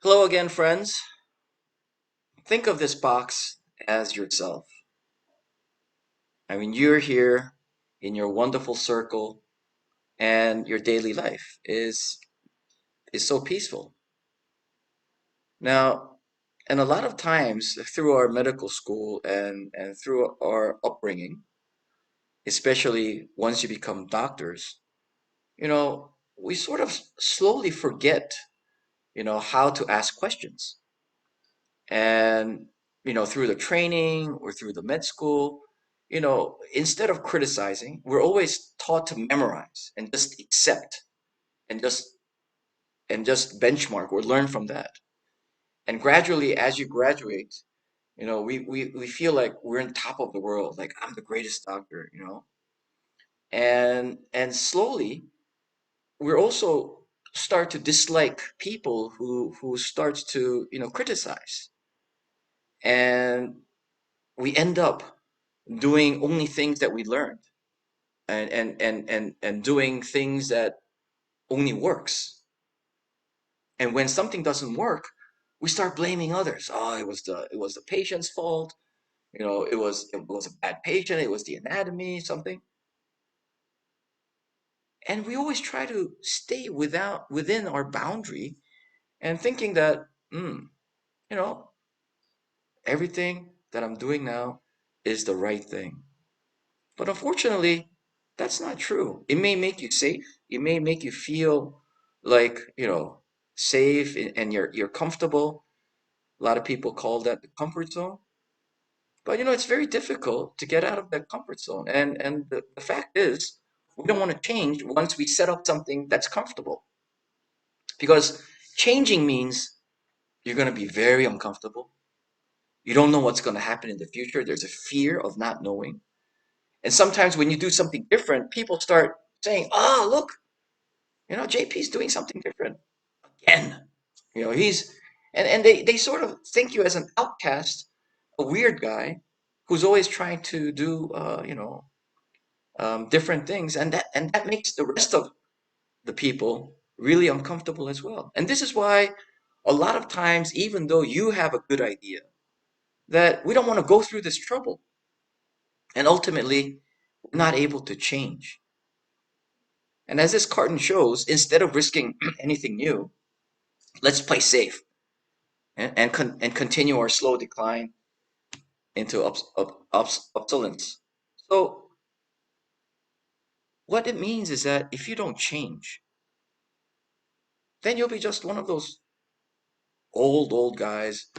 Hello again, friends. Think of this box as yourself. I mean, you're here in your wonderful circle, and your daily life is so peaceful. Now, and a lot of times through our medical school and through our upbringing, especially once you become doctors, we sort of slowly forget, how to ask questions. And through the training or through the med school, instead of criticizing, we're always taught to memorize and just accept and just benchmark or learn from that. And gradually, as you graduate, we feel like we're on top of the world, like I'm the greatest doctor, and slowly we're also start to dislike people who starts to criticize, and we end up doing only things that we learned, and doing things that only works. And when something doesn't work, we start blaming others. Oh, it was the patient's fault. It was a bad patient. It was the anatomy, something. And we always try to stay within our boundary, and thinking that, you know, everything that I'm doing now is the right thing. But unfortunately, that's not true. It may make you safe. It may make you feel like, safe, and you're comfortable. A lot of people call that the comfort zone. But it's very difficult to get out of that comfort zone. And the fact is, we don't want to change once we set up something that's comfortable. Because changing means you're going to be very uncomfortable. You don't know what's going to happen in the future. There's a fear of not knowing. And sometimes when you do something different, people start saying, "Ah, look, JP's doing something different again." He's and they sort of think you as an outcast, a weird guy who's always trying to do different things, and that makes the rest of the people really uncomfortable as well. And this is why a lot of times, even though you have a good idea, that we don't want to go through this trouble, and ultimately we're not able to change. And as this cartoon shows, instead of risking anything new, let's play safe, and continue our slow decline into obsolescence. So what it means is that if you don't change, then you'll be just one of those old guys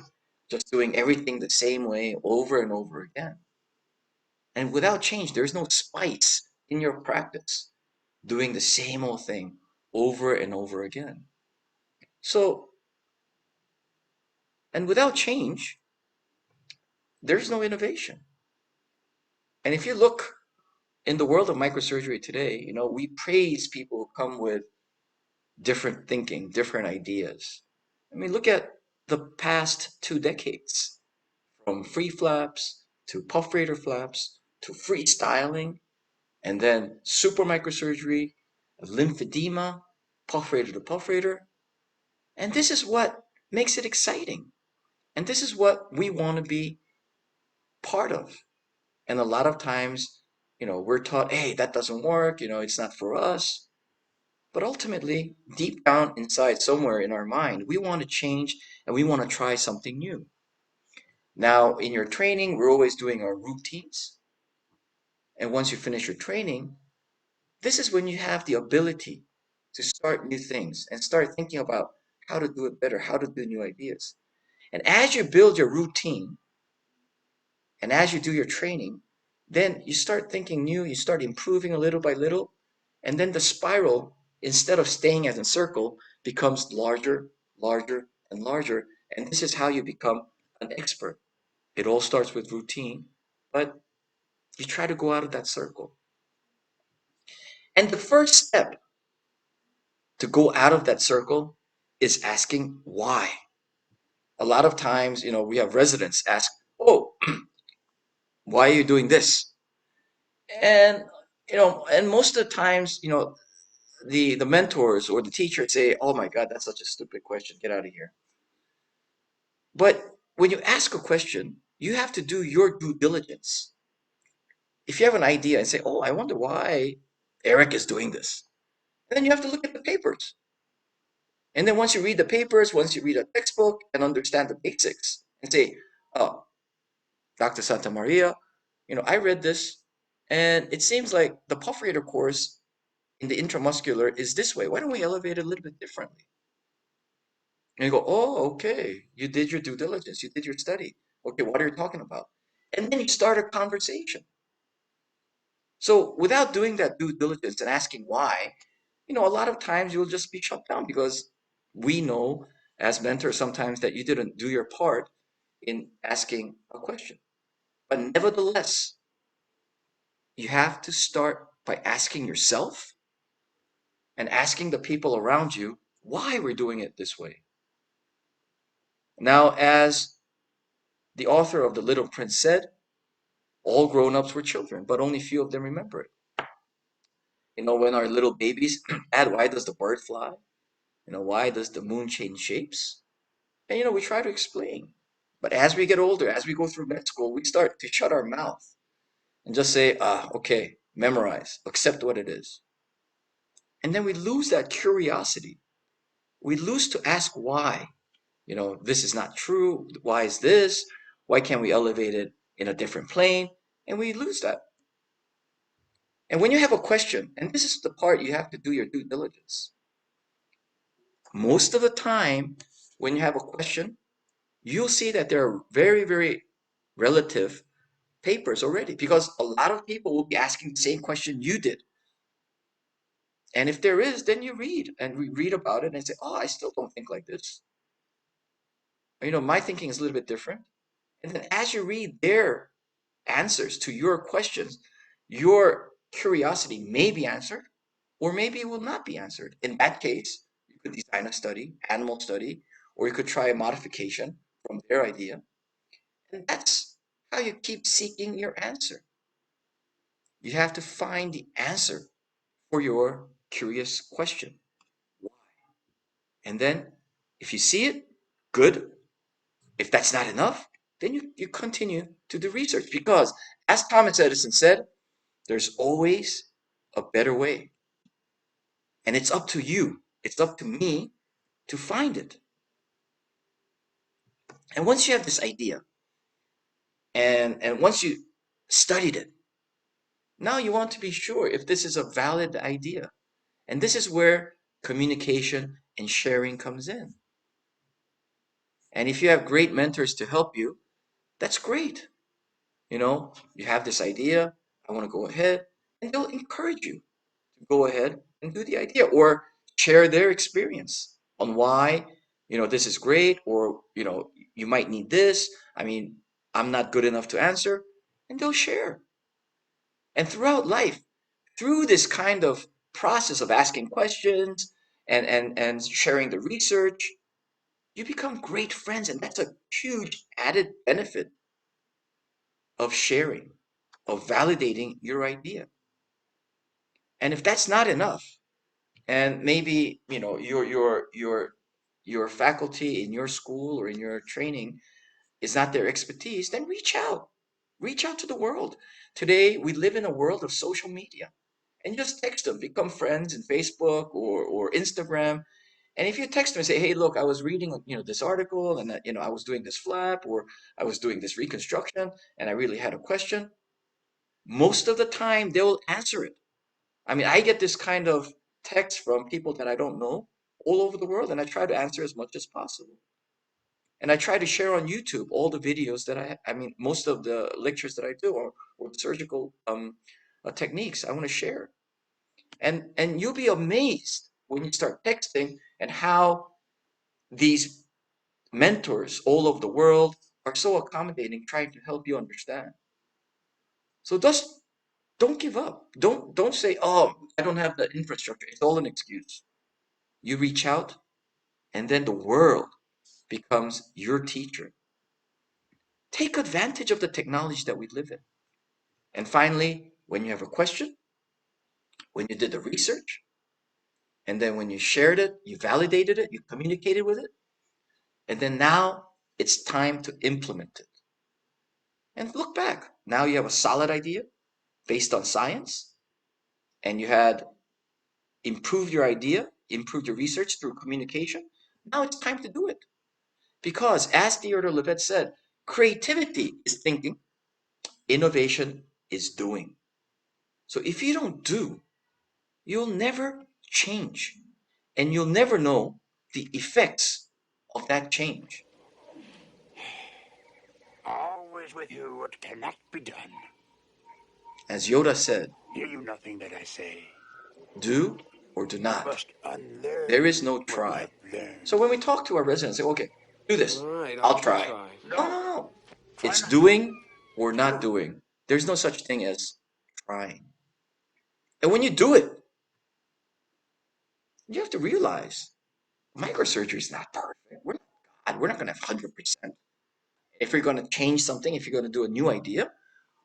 just doing everything the same way over and over again. And without change, there's no spice in your practice, doing the same old thing over and over again. So, and without change, there's no innovation. And if you look in the world of microsurgery today, we praise people who come with different thinking, different ideas. I mean, look at the past 2 decades, from free flaps to perforator flaps to freestyling, and then super microsurgery, lymphedema, perforator to perforator. And this is what makes it exciting. And this is what we want to be part of. And a lot of times, we're taught, hey, that doesn't work, it's not for us. But ultimately, deep down inside, somewhere in our mind, we want to change, and we want to try something new. Now, in your training, we're always doing our routines. And once you finish your training, this is when you have the ability to start new things and start thinking about how to do it better, how to do new ideas. And as you build your routine and as you do your training, then you start thinking new, you start improving a little by little, and then the spiral, instead of staying as a circle, becomes larger, larger, and larger. And this is how you become an expert. It all starts with routine, but you try to go out of that circle. And the first step to go out of that circle is asking why. A lot of times, we have residents ask, "Oh, why are you doing this?" And and most of the times, the mentors or the teachers say, "Oh my God, that's such a stupid question. Get out of here." But when you ask a question, you have to do your due diligence. If you have an idea and say, oh, I wonder why Eric is doing this, and then you have to look at the papers. And then once you read the papers, once you read a textbook and understand the basics and say, oh, Dr. Santamaria, I read this and it seems like the pulse rate course in the intramuscular is this way. Why don't we elevate it a little bit differently? And you go, oh, okay. You did your due diligence. You did your study. Okay, what are you talking about? And then you start a conversation. So without doing that due diligence and asking why, a lot of times you'll just be shut down because we know as mentors sometimes that you didn't do your part in asking a question. But nevertheless, you have to start by asking yourself and asking the people around you why we're doing it this way. Now, as the author of The Little Prince said, all grown-ups were children, but only few of them remember it. When our little babies, Dad, why does the bird fly? Why does the moon change shapes? And we try to explain. But as we get older, as we go through med school, we start to shut our mouth and just say, okay, memorize, accept what it is. And then we lose that curiosity. We lose to ask why. This is not true. Why is this? Why can't we elevate it in a different plane? And we lose that. And when you have a question, and this is the part you have to do your due diligence. Most of the time, when you have a question, you'll see that there are very, very relative papers already because a lot of people will be asking the same question you did. And if there is, then you read and we read about it and say, oh, I still don't think like this. My thinking is a little bit different. And then as you read their answers to your questions, your curiosity may be answered or maybe it will not be answered. In that case, you could design a study, animal study, or you could try a modification from their idea. And that's how you keep seeking your answer. You have to find the answer for your curious question. Why? And then if you see it, good. If that's not enough, then you continue to do research because as Thomas Edison said, there's always a better way. And it's up to you. It's up to me to find it. And once you have this idea and once you studied it, now you want to be sure if this is a valid idea. And this is where communication and sharing comes in. And if you have great mentors to help you, that's great. You have this idea, I want to go ahead, and they'll encourage you to go ahead and do the idea or share their experience on why, this is great or, you might need this. I mean, I'm not good enough to answer, and they'll share. And throughout life, through this kind of process of asking questions and sharing the research, you become great friends, and that's a huge added benefit of sharing, of validating your idea. And if that's not enough, and maybe your faculty in your school or in your training is not their expertise, then reach out. Reach out to the world. Today, we live in a world of social media. And just text them, become friends in Facebook or Instagram. And if you text them and say, hey, look, I was reading, this article and, I was doing this flap or I was doing this reconstruction and I really had a question, most of the time they'll answer it. I mean, I get this kind of text from people that I don't know all over the world, and I try to answer as much as possible. And I try to share on YouTube all the videos that I mean, most of the lectures that I do or surgical techniques I want to share. And you'll be amazed when you start texting and how these mentors all over the world are so accommodating, trying to help you understand. So just don't give up. Don't say, "Oh, I don't have the infrastructure." It's all an excuse. You reach out, and then the world becomes your teacher. Take advantage of the technology that we live in. And finally, when you have a question, when you did the research, and then when you shared it, you validated it, you communicated with it, and then now It's time to implement it. And look back. Now you have a solid idea based on science, and you had improved your idea, improved your research through communication. Now it's time to do it. Because as Theodore Levitt said, creativity is thinking, innovation is doing. So if you don't do, you'll never change. And you'll never know the effects of that change. Always with you what cannot be done. As Yoda said, Hear you nothing that I say. do or do not. Must unlearn There is no what you try. have learned. So when we talk to our residents, say, okay, do this. All right, I'll I'll try. try. No. Try It's not. doing or not doing. There's no such thing as trying. And when you do it, you have to realize microsurgery is not perfect. We're not God. We're not going to have 100%. If you're going to change something, if you're going to do a new idea,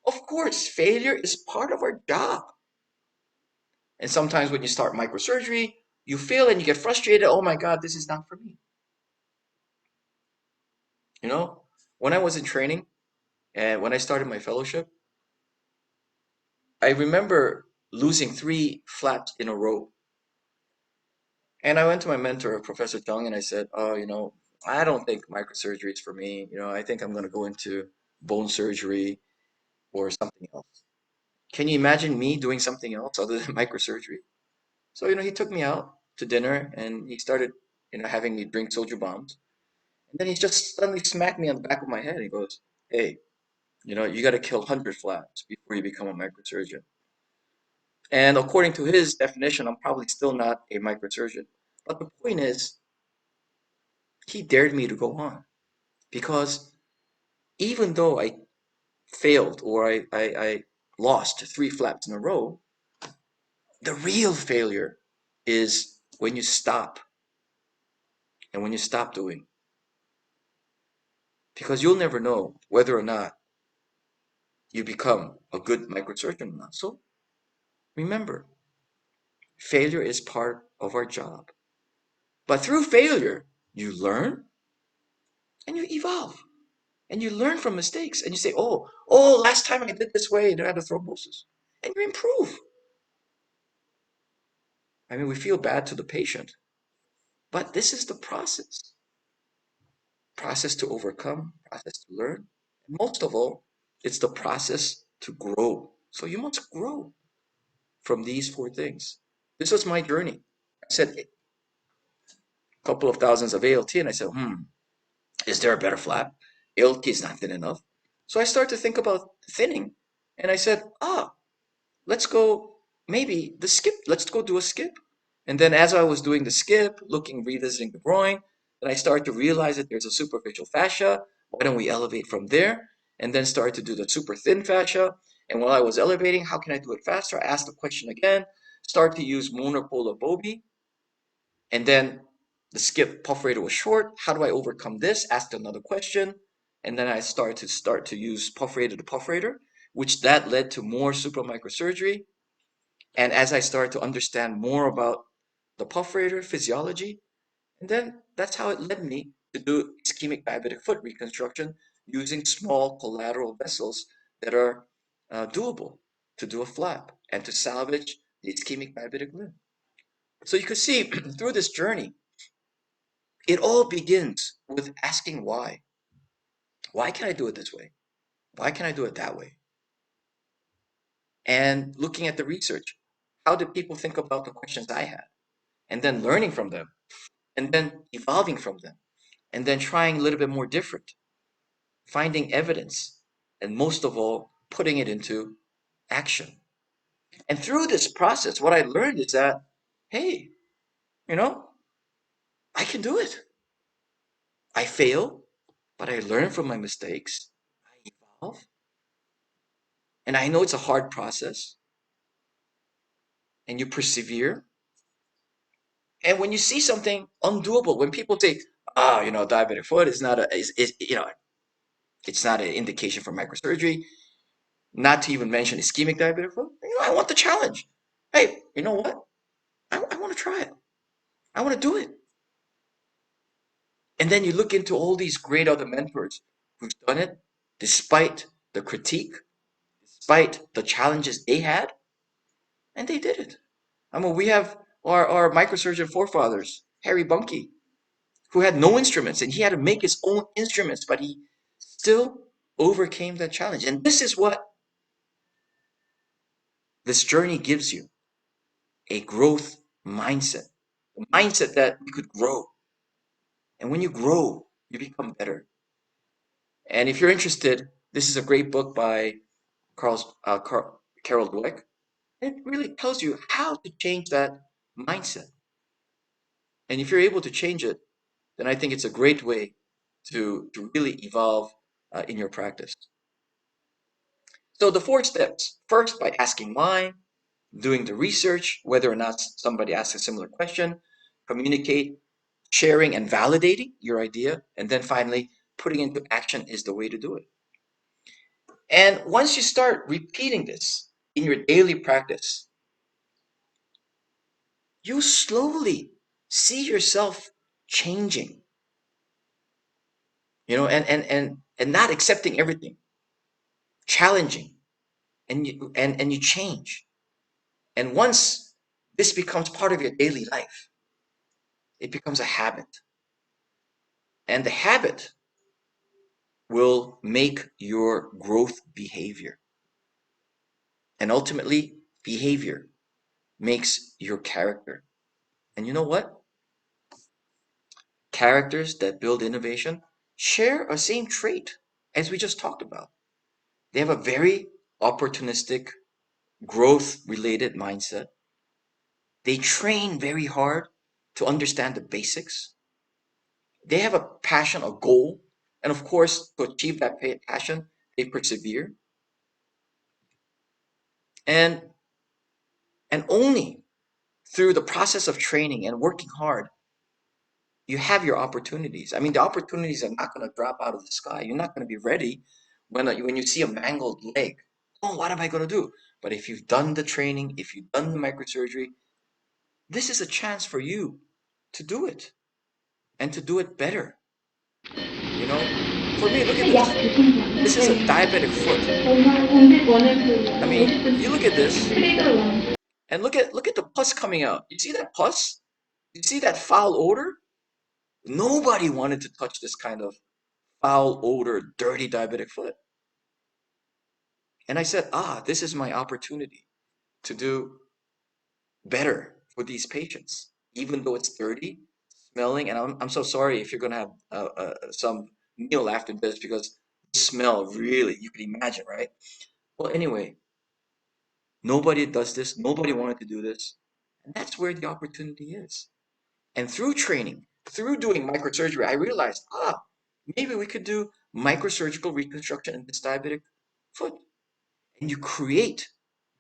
of course, failure is part of our job. And sometimes when you start microsurgery, you fail and you get frustrated. Oh my God, this is not for me. You know, when I was in training and when I started my fellowship, I remember losing 3 flaps in a row. And I went to my mentor, Professor Chung, and I said, oh, I don't think microsurgery is for me. I think I'm going to go into bone surgery or something else. Can you imagine me doing something else other than microsurgery? So, he took me out to dinner and he started, having me drink soju bombs. And then he just suddenly smacked me on the back of my head. He goes, hey, you got to kill 100 flaps before you become a microsurgeon. And according to his definition, I'm probably still not a microsurgeon. But the point is, he dared me to go on because even though I failed or I lost 3 flaps in a row, the real failure is when you stop and when you stop doing. Because you'll never know whether or not you become a good microsurgeon or not. So remember, failure is part of our job. But through failure, you learn and you evolve. And you learn from mistakes. And you say, last time I did this way and I had a thrombosis. And you improve. I mean, we feel bad to the patient. But this is the process. Process to overcome, process to learn. And most of all, it's the process to grow. So you must grow from these 4 things. This was my journey. I said a couple of thousands of ALT, and I said, is there a better flap? ALT is not thin enough. So I started to think about thinning, and I said, let's go, maybe the skip, let's go do a skip. And then as I was doing the skip, revisiting the groin, then I started to realize that there's a superficial fascia. Why don't we elevate from there? And then start to do the super thin fascia. And while I was elevating, how can I do it faster? I asked the question again, start to use monopolar Bowlby. And then the skip perforator was short. How do I overcome this? Asked another question. And then I started to use perforator to perforator, which that led to more supramicrosurgery. And as I started to understand more about the perforator physiology, and then that's how it led me to do ischemic diabetic foot reconstruction using small collateral vessels that are doable to do a flap and to salvage the ischemic diabetic limb. So you could see through this journey, it all begins with asking why. Why can I do it this way? Why can I do it that way? And looking at the research, how did people think about the questions I had? And then learning from them, and then evolving from them, and then trying a little bit more different, finding evidence, and most of all, putting it into action. And through this process, what I learned is that, hey, you know, I can do it. I fail, but I learn from my mistakes. I evolve. And I know it's a hard process, and you persevere. And when you see something undoable, when people say, diabetic foot is not it's not an indication for microsurgery, not to even mention ischemic diabetic foot, I want the challenge. Hey, you know what? I want to try it. I want to do it. And then you look into all these great other mentors who've done it despite the critique, despite the challenges they had, and they did it. I mean, we have our microsurgeon forefathers, Harry Bunke, who had no instruments and he had to make his own instruments, but he still overcame that challenge. And this is what this journey gives you, a growth mindset, a mindset that you could grow. And when you grow, you become better. And if you're interested, this is a great book by Carol Dweck. It really tells you how to change that mindset. And if you're able to change it, then I think it's a great way to really evolve in your practice. So the 4 steps: first, by asking why, doing the research, whether or not somebody asks a similar question, communicate, sharing and validating your idea, and then finally, putting into action is the way to do it. And once you start repeating this in your daily practice, you slowly see yourself changing, and not accepting everything, challenging, and you change. And once this becomes part of your daily life, it becomes a habit. And the habit will make your growth behavior. And ultimately, behavior makes your character. And you know what? Characters that build innovation share a same trait as we just talked about. They have a very opportunistic, growth related mindset. They train very hard to understand the basics. They have a passion, a goal, and of course, to achieve that passion, they persevere. And and only through the process of training and working hard, you have your opportunities. I mean, the opportunities are not going to drop out of the sky. You're not going to be ready when you see a mangled leg. Oh, what am I going to do? But if you've done the training, if you've done the microsurgery, this is a chance for you to do it and to do it better. You know, for me, look at this. This is a diabetic foot. I mean, you look at this and look at the pus coming out. You see that pus? You see that foul odor? Nobody wanted to touch this kind of foul odor, dirty diabetic foot. And I said, this is my opportunity to do better for these patients, even though it's dirty, smelling. And I'm so sorry if you're going to have some meal after this, because the smell really, you can imagine, right? Well, anyway, nobody does this. Nobody wanted to do this. And that's where the opportunity is. And through training, through doing microsurgery, I realized, maybe we could do microsurgical reconstruction in this diabetic foot. And you create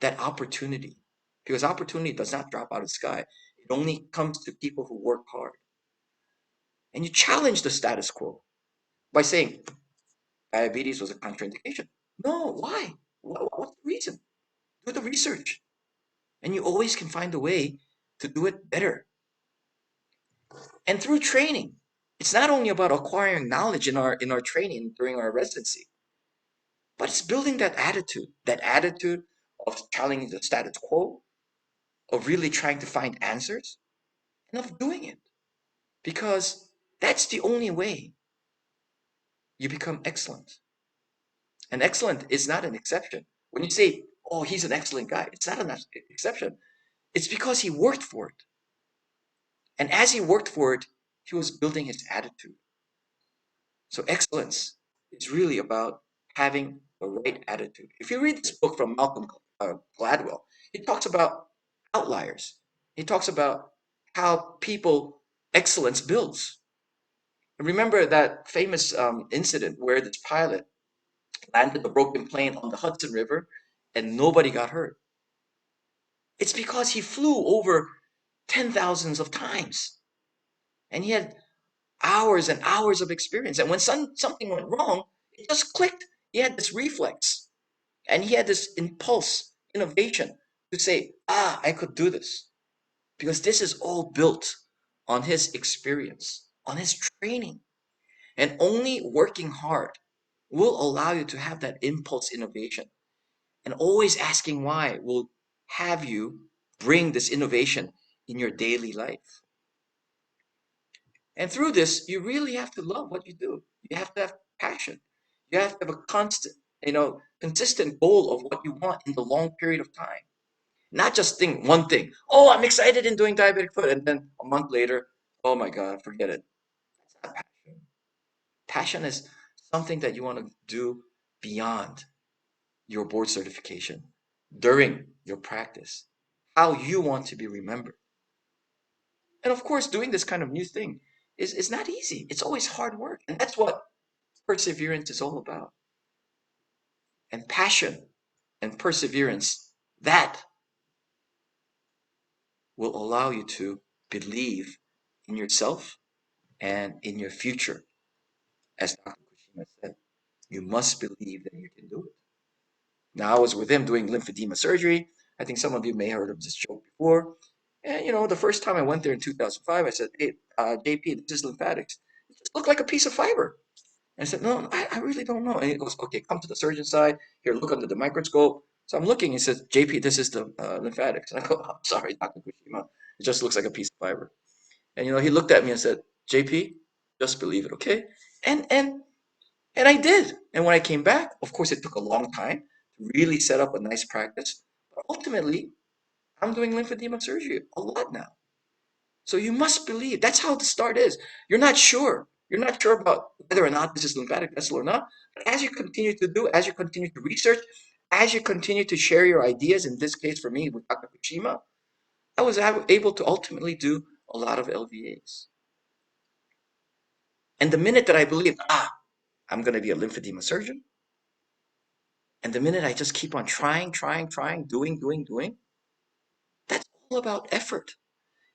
that opportunity, because opportunity does not drop out of the sky. It only comes to people who work hard. And you challenge the status quo by saying diabetes was a contraindication. No, why? What's the reason? Do the research. And you always can find a way to do it better. And through training, it's not only about acquiring knowledge in our training during our residency, but it's building that attitude of challenging the status quo, of really trying to find answers, and of doing it. Because that's the only way you become excellent. And excellent is not an exception. When you say, oh, he's an excellent guy, it's not an exception. It's because he worked for it. And as he worked for it, he was building his attitude. So excellence is really about having the right attitude. If you read this book from Malcolm Gladwell, he talks about outliers. He talks about how excellence builds. Remember that famous incident where this pilot landed a broken plane on the Hudson River and nobody got hurt? It's because he flew over 10,000s of times and he had hours and hours of experience. And when something went wrong, it just clicked. He had this reflex and he had this impulse, innovation to say, I could do this. Because this is all built on his experience, on his training. And only working hard will allow you to have that impulse innovation. And always asking why will have you bring this innovation in your daily life. And through this, you really have to love what you do. You have to have passion. You have to have a constant, consistent goal of what you want in the long period of time. Not just think one thing. Oh, I'm excited in doing diabetic foot. And then a month later, oh my God, forget it. That's not passion. Passion is something that you want to do beyond your board certification, during your practice, how you want to be remembered. And of course, doing this kind of new thing is not easy. It's always hard work. And that's what perseverance is all about. And passion and perseverance, that will allow you to believe in yourself and in your future. As Dr. Kushima said, you must believe that you can do it. Now, I was with him doing lymphedema surgery. I think some of you may have heard of this joke before. And, the first time I went there in 2005, I said, hey, JP, this is lymphatics. It just looked like a piece of fiber. And I said, no, I really don't know. And he goes, okay, come to the surgeon side. Here, look under the microscope. So I'm looking. He says, JP, this is the lymphatics. And I go, I'm sorry, Dr. Kushima. It just looks like a piece of fiber. And, he looked at me and said, JP, just believe it, okay? And and and I did. And when I came back, of course, it took a long time to really set up a nice practice. But ultimately, I'm doing lymphedema surgery a lot now. So you must believe. That's how the start is. You're not sure. You're not sure about whether or not this is lymphatic vessel or not. But as you continue to do, as you continue to research, as you continue to share your ideas, in this case for me with Dr. Kushima, I was able to ultimately do a lot of LVAs. And the minute that I believed, I'm going to be a lymphedema surgeon, and the minute I just keep on trying, doing, that's all about effort.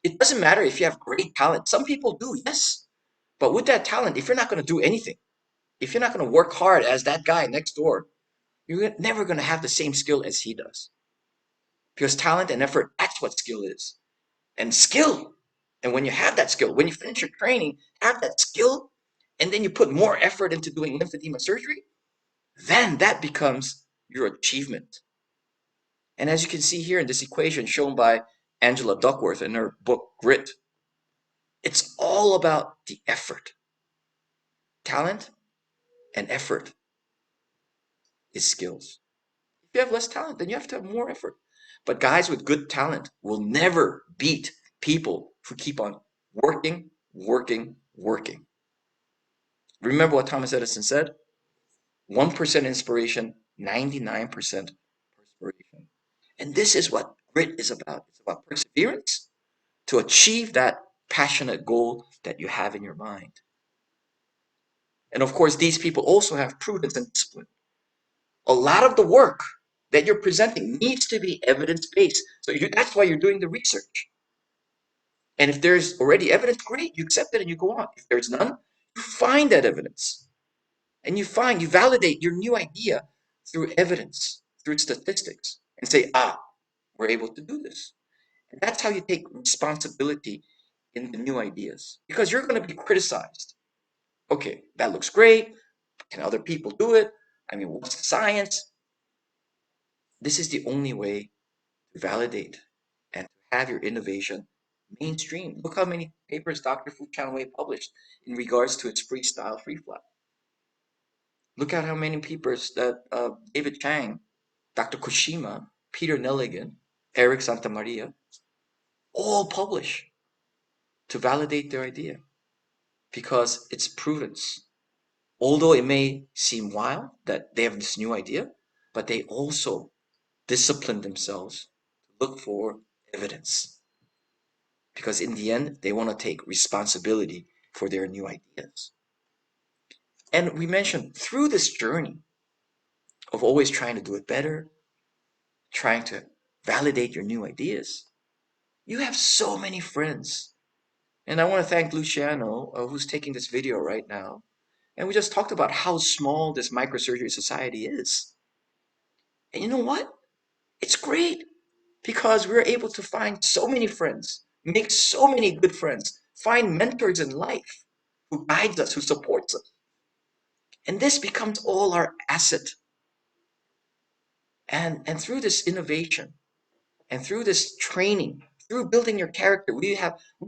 It doesn't matter if you have great talent. Some people do, yes. But with that talent, if you're not going to do anything, if you're not going to work hard as that guy next door, you're never going to have the same skill as he does. Because talent and effort, that's what skill is. And skill, and when you have that skill, when you finish your training, have that skill, and then you put more effort into doing lymphedema surgery, then that becomes your achievement. And as you can see here in this equation shown by Angela Duckworth in her book Grit, it's all about the effort. Talent and effort is skills. If you have less talent, then you have to have more effort. But guys with good talent will never beat people who keep on working. Remember what Thomas Edison said? 1% inspiration, 99% perspiration. And this is what grit is about. It's about perseverance to achieve that passionate goal that you have in your mind. And of course, these people also have prudence and discipline. A lot of the work that you're presenting needs to be evidence-based. So that's why you're doing the research. And if there's already evidence, great, you accept it and you go on. If there's none, you find that evidence. And you validate your new idea through evidence, through statistics, and say, we're able to do this. And that's how you take responsibility in the new ideas. Because you're going to be criticized. Okay, that looks great. Can other people do it? I mean, what's the science? This is the only way to validate and to have your innovation mainstream. Look how many papers Dr. Fu Chanwei published in regards to its freestyle free flat. Look at how many papers that David Chang, Dr. Kushima, Peter Nelligan, Eric Santamaria all publish to validate their idea because it's prudence. Although it may seem wild that they have this new idea, but they also discipline themselves to look for evidence. Because in the end, they want to take responsibility for their new ideas. And we mentioned through this journey of always trying to do it better, trying to validate your new ideas, you have so many friends. And I want to thank Luciano, who's taking this video right now. And we just talked about how small this microsurgery society is. And you know what? It's great because we're able to find so many friends, make so many good friends, find mentors in life. who guides us, who supports us. And this becomes all our asset. And through this innovation and through this training, through building your character, we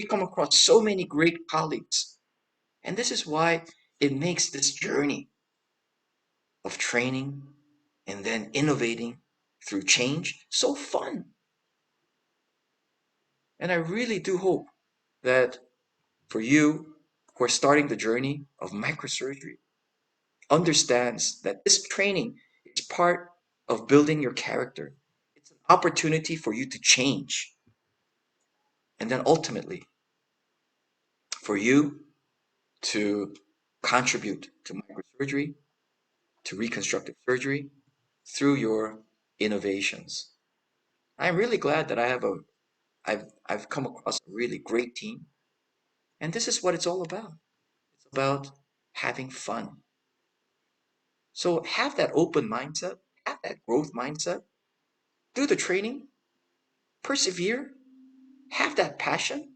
come across so many great colleagues. And this is why it makes this journey of training and then innovating through change so fun. And I really do hope that for you who are starting the journey of microsurgery, understands that this training is part of building your character. It's an opportunity for you to change. And then ultimately, for you to contribute to microsurgery, to reconstructive surgery through your innovations. I'm really glad that I've come across a really great team. And this is what it's all about. It's about having fun. So have that open mindset, have that growth mindset, do the training, persevere, have that passion.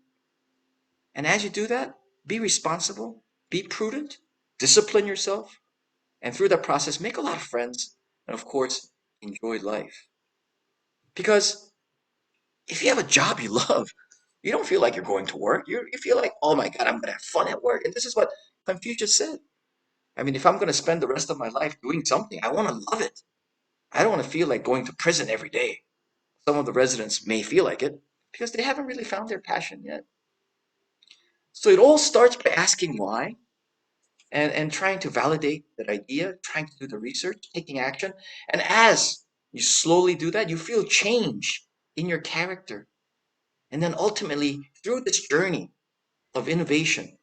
And as you do that, be responsible, be prudent, discipline yourself, and through that process, make a lot of friends. And of course, enjoy life. Because if you have a job you love, you don't feel like you're going to work. You feel like, oh my God, I'm going to have fun at work. And this is what Confucius said. I mean, if I'm going to spend the rest of my life doing something, I want to love it. I don't want to feel like going to prison every day. Some of the residents may feel like it because they haven't really found their passion yet. So it all starts by asking why and trying to validate that idea, trying to do the research, taking action. And as you slowly do that, you feel change in your character. And then ultimately, through this journey of innovation,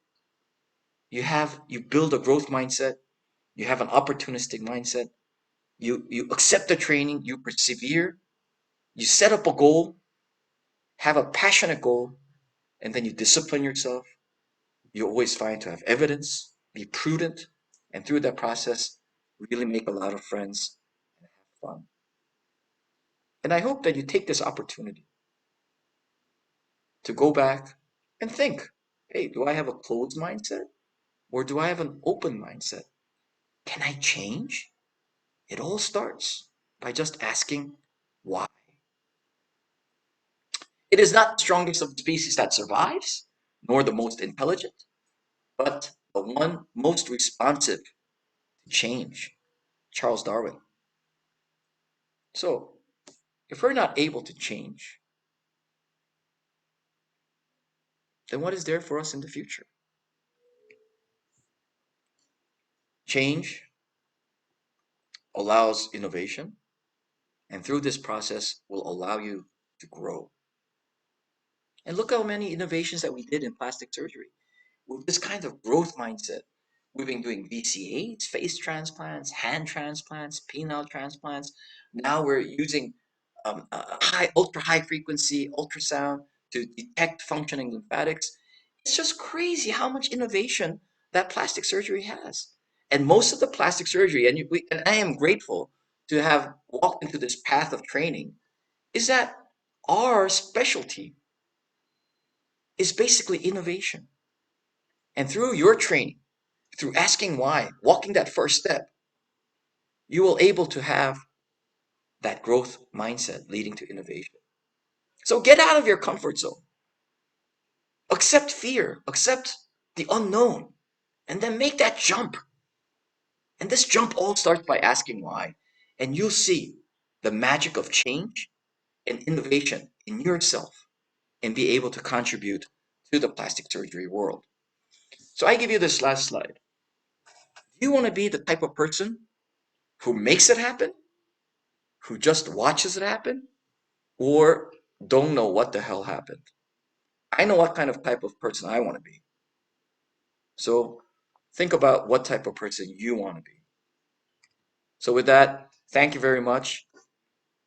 you build a growth mindset, you have an opportunistic mindset, you accept the training, you persevere, you set up a goal, have a passionate goal, and then you discipline yourself. You always find to have evidence, be prudent, and through that process, really make a lot of friends and have fun. And I hope that you take this opportunity to go back and think, hey, do I have a closed mindset or do I have an open mindset? Can I change? It all starts by just asking why. It is not the strongest of the species that survives, nor the most intelligent, but the one most responsive to change. Charles Darwin. So, if we're not able to change, then what is there for us in the future? Change allows innovation, and through this process will allow you to grow. And look how many innovations that we did in plastic surgery. With this kind of growth mindset, we've been doing VCAs, face transplants, hand transplants, penile transplants. Now we're using ultra high frequency ultrasound to detect functioning lymphatics. It's just crazy how much innovation that plastic surgery has. And most of the plastic surgery, and I am grateful to have walked into this path of training, is that our specialty is basically innovation. And through your training, through asking why, walking that first step, you will able to have that growth mindset leading to innovation. So get out of your comfort zone. Accept fear, accept the unknown, and then make that jump. And this jump all starts by asking why. And you'll see the magic of change and innovation in yourself and be able to contribute to the plastic surgery world. So I give you this last slide. Do you want to be the type of person who makes it happen, who just watches it happen, or don't know what the hell happened? I know what kind of type of person I want to be. So think about what type of person you want to be. So with that, thank you very much.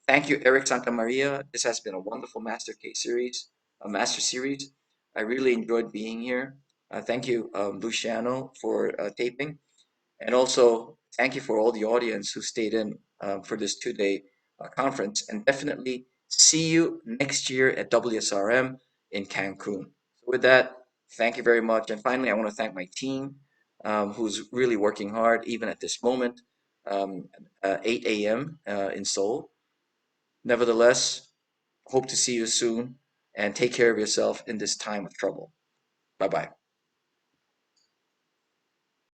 Thank you, Eric Santamaria. This has been a wonderful master case series, a master series. I really enjoyed being here. Thank you, Luciano, for taping. And also, thank you for all the audience who stayed in for this 2-day conference. And definitely see you next year at WSRM in Cancun. So with that, Thank you very much. And finally, I want to thank my team, who's really working hard, even at this moment, um, 8 a.m. In Seoul. Nevertheless, hope to see you soon and take care of yourself in this time of trouble. Bye bye.